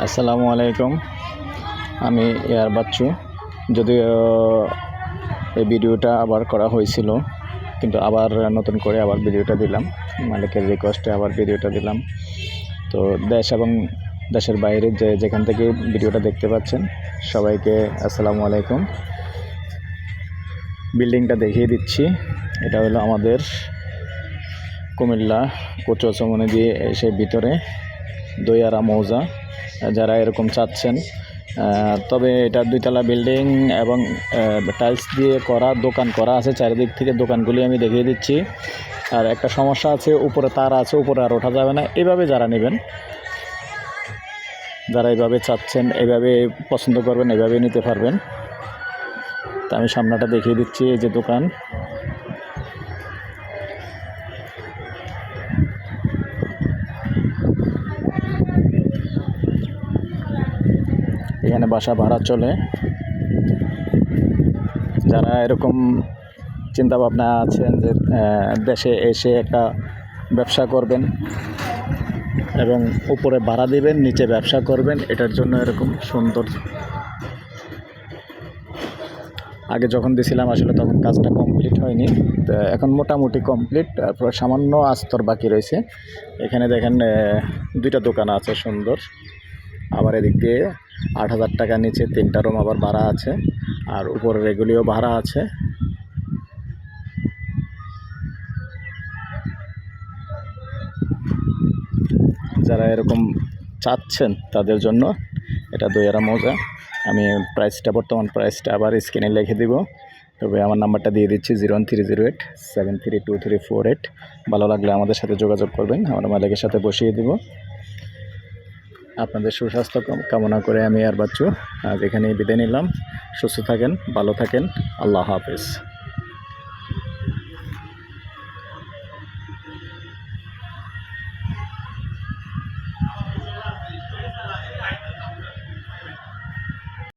আসসালামু আলাইকুম। আমি এয়ার বাচ্চু। যদিও এই ভিডিওটা আবার করা হয়েছিল, কিন্তু আবার নতুন করে আবার ভিডিওটা দিলাম। মালিকের রিকোয়েস্টে আবার ভিডিওটা দিলাম। তো দেশ এবং দেশের বাইরে যেখান থেকে ভিডিওটা দেখতে পাচ্ছেন সবাইকে আসসালামু আলাইকুম। বিল্ডিংটা দেখিয়ে দিচ্ছি। এটা হলো আমাদের কুমিল্লা কোচো চৌমনি দিয়ে এসে ভিতরে দইয়ারা মৌজা। যারা এরকম চাচ্ছেন, তবে এটা 2 তলা বিল্ডিং এবং টাইলস দিয়ে করা, দোকান করা আছে চারিদিক থেকে। দোকানগুলি আমি দেখিয়ে দিচ্ছি। আর একটা সমস্যা আছে, উপরে তার আছে, উপরে আর ওঠা যাবে না। এভাবে যারা নেবেন, যারা এইভাবে চাচ্ছেন, এইভাবে পছন্দ করবেন, এইভাবে নিতে পারবেন। তা আমি সামনাটা দেখিয়ে দিচ্ছি। এই যে দোকান, এখানে বাসা ভাড়া চলে। যারা এরকম চিন্তাভাবনা আছেন যে দেশে এসে একটা ব্যবসা করবেন এবং উপরে ভাড়া দিবেন, নিচে ব্যবসা করবেন, এটার জন্য এরকম সুন্দর। আগে যখন দিছিলাম আসলে তখন কাজটা কমপ্লিট হয়নি, তো এখন মোটামুটি কমপ্লিট। তারপর সামান্য আস্তর বাকি রয়েছে। এখানে দেখেন 2টা দোকান আছে সুন্দর। আবার এদিক দিয়ে 8,000 টাকা নিচে 3টা রুম আবার ভাড়া আছে, আর উপরের এগুলিও ভাড়া আছে। যারা এরকম চাচ্ছেন তাদের জন্য এটা দইয়ারা মৌজা। আমি বর্তমান প্রাইসটা আবার স্ক্রিনে লিখে দিব। তবে আমার নাম্বারটা দিয়ে দিচ্ছি 01308732348। ভালো লাগলে আমাদের সাথে যোগাযোগ করবেন, আমরা মালিকের সাথে বসিয়ে দিব। আপনাদের সুস্বাস্থ্য কামনা করে আমি এয়ার বাচ্চু আজ এখানেই বিদায় নিলাম। সুস্থ থাকেন, ভালো থাকেন। আল্লাহ হাফেজ।